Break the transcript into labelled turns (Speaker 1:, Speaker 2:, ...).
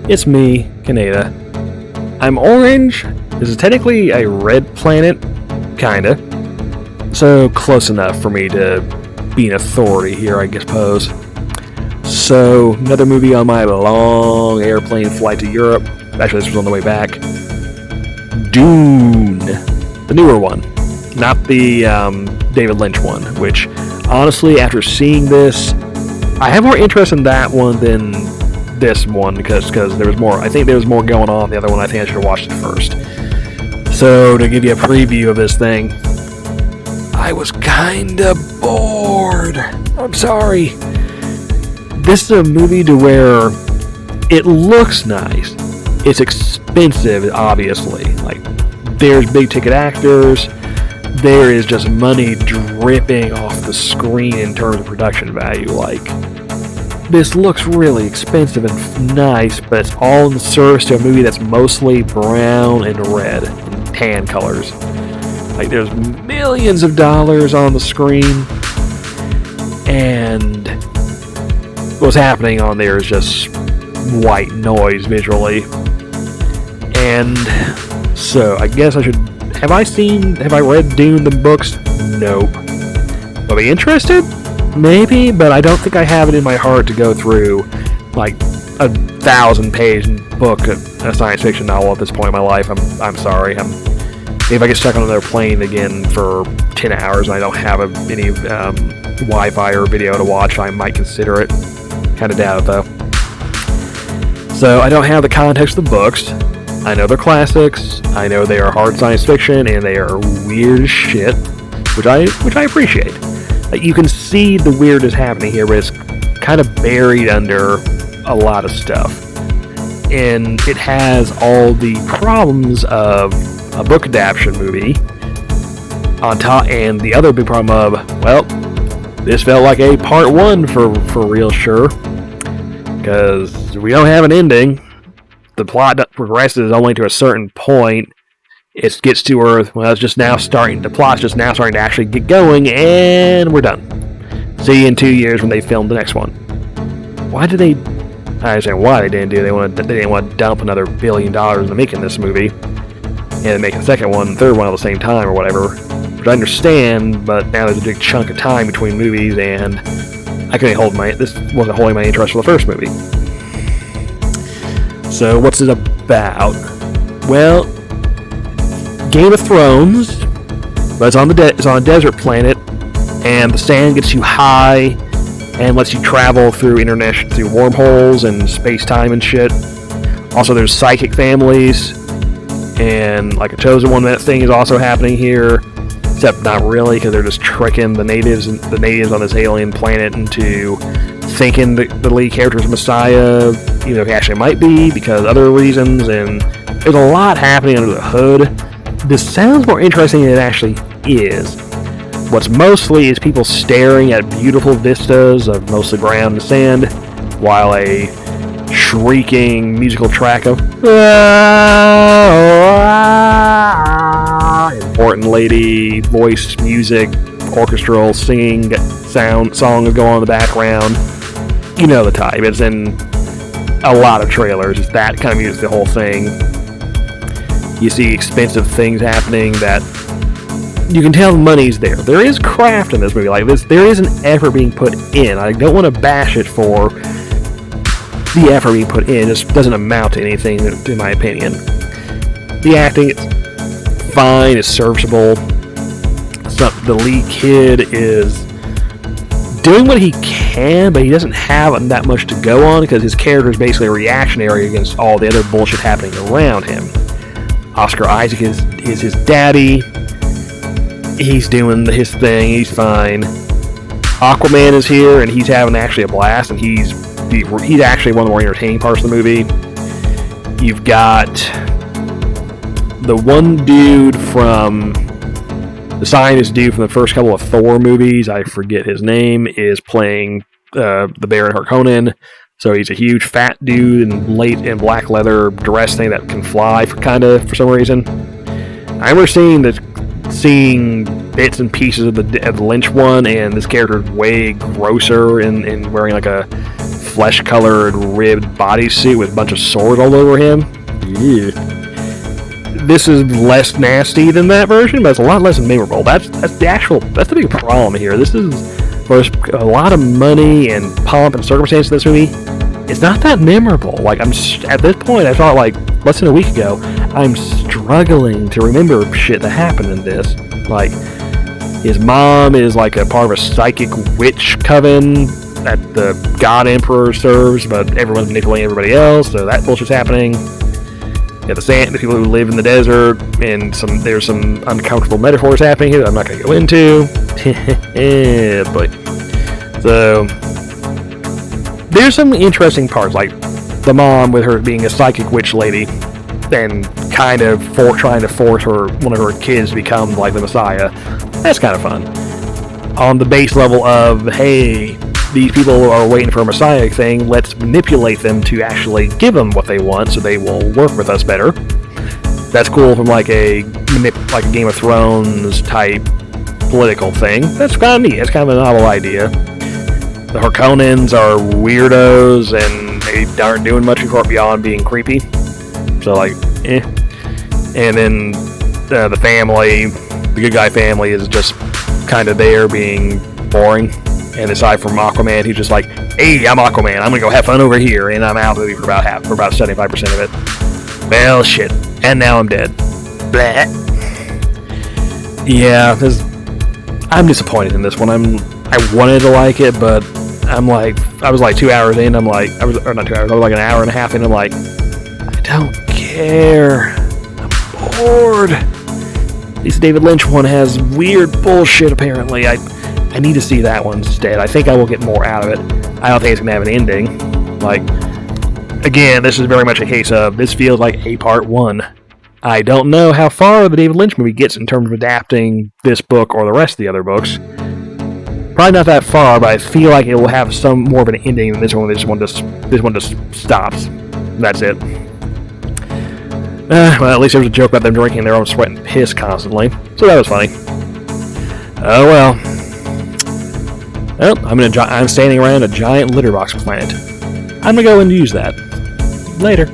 Speaker 1: It's me, Kanada. I'm orange. This is technically a red planet, kinda. So close enough for me to be an authority here, I suppose. So, another movie on my long airplane flight to Europe. Actually, this was on the way back. Dune. The newer one. Not the David Lynch one, which, honestly, after seeing this, I have more interest in that one than this one, because there was more. I think there was more going on. The other one, I think I should have watched it first. So, to give you a preview of this thing, I was kinda bored. I'm sorry. This is a movie to where it looks nice. It's expensive, obviously. Like, there's big ticket actors. There is just money dripping off the screen in terms of production value. Like, this looks really expensive and nice, but it's all in the service to a movie that's mostly brown and red and tan colors. Like, there's millions of dollars on the screen, and what's happening on there is just white noise visually. And so I guess I should... Have I read Dune, the books? Nope. Will I be interested? Maybe, but I don't think I have it in my heart to go through like a 1,000-page book of a science fiction novel at this point in my life. I'm sorry. If I get stuck on another plane again for 10 hours and I don't have any Wi-Fi or video to watch, I might consider it. Kind of doubt it, though. So I don't have the context of the books. I know they're classics. I know they are hard science fiction, and they are weird as shit, which I appreciate. Like, you can see the weirdness happening here, but it's kind of buried under a lot of stuff. And it has all the problems of a book adaptation movie on top, and the other big problem of, well, this felt like a part one for real sure, because we don't have an ending. The plot progresses only to a certain point. It gets to Earth. Well, the plot's just now starting to actually get going, and we're done. See you in 2 years when they film the next one. Why did they... I understand why they didn't do it. They didn't want to dump another $1 billion into making this movie, and make a second one, third one at the same time, or whatever. Which I understand, but now there's a big chunk of time between movies, and this wasn't holding my interest for the first movie. So, what's it about? Well, Game of Thrones, but it's on a desert planet, and the sand gets you high and lets you travel through wormholes and space-time and shit. Also, there's psychic families, and like a chosen one, that thing is also happening here, except not really, because they're just tricking the natives on this alien planet into thinking the lead character is Messiah, he actually might be, because other reasons, and there's a lot happening under the hood. This sounds more interesting than it actually is. What's mostly is people staring at beautiful vistas of mostly ground and sand, while a shrieking musical track of important lady voice music, orchestral song is going on in the background. You know the type. It's in a lot of trailers. It's that kind of music, the whole thing. You see expensive things happening that you can tell the money's there. There is craft in this movie. Like this, there is an effort being put in. I don't want to bash it for the effort being put in. It just doesn't amount to anything, in my opinion. The acting, it's fine. It's serviceable. The lead kid is doing what he can, but he doesn't have that much to go on because his character is basically reactionary against all the other bullshit happening around him. Oscar Isaac is his daddy. He's doing his thing. He's fine. Aquaman is here, and he's having actually a blast, and he's actually one of the more entertaining parts of the movie. You've got the one dude from... The scientist dude from the first couple of Thor movies, I forget his name, is playing the Baron Harkonnen. So he's a huge fat dude in black leather dress thing that can fly for some reason. I remember seeing bits and pieces of the Lynch one, and this character is way grosser and wearing like a flesh-colored ribbed bodysuit with a bunch of swords all over him. Yeah. This is less nasty than that version, but it's a lot less memorable. That's the big problem here. This is, for a lot of money and pomp and circumstance in this movie, it's not that memorable. Like, at this point, I saw it like less than a week ago. I'm struggling to remember shit that happened in this. Like, his mom is like a part of a psychic witch coven that the God Emperor serves, but everyone's manipulating everybody else, so that bullshit's happening. Yeah, the people who live in the desert, and there's some uncomfortable metaphors happening here that I'm not going to go into. But so there's some interesting parts, like the mom with her being a psychic witch lady, and kind of trying to force one of her kids to become like the Messiah. That's kind of fun. On the base level of, hey, these people are waiting for a Messiah thing, let's manipulate them to actually give them what they want so they will work with us better. That's cool from like a Game of Thrones type political thing. That's kind of neat. That's kind of a novel idea. The Harkonnens are weirdos and they aren't doing much beyond being creepy. So like, eh. And then the family, the good guy family, is just kind of there being boring. And aside from Aquaman, he's just like, hey, I'm Aquaman, I'm gonna go have fun over here, and I'm out of the movie for about 75% of it. Well, shit. And now I'm dead. Blah. Yeah, I'm disappointed in this one. I wanted to like it, but I was like 2 hours in, not 2 hours, I was like an hour and a half in, I'm like, I don't care. I'm bored. At least the David Lynch one has weird bullshit, apparently. I need to see that one instead. I think I will get more out of it. I don't think it's going to have an ending. Like, again, this is very much a case of, this feels like a part one. I don't know how far the David Lynch movie gets in terms of adapting this book or the rest of the other books. Probably not that far, but I feel like it will have some more of an ending than this one. This one just stops. That's it. Well, at least there was a joke about them drinking their own sweat and piss constantly, so that was funny. Oh well. Well, I'm standing around a giant Litterbox planet. I'm gonna go and use that. Later.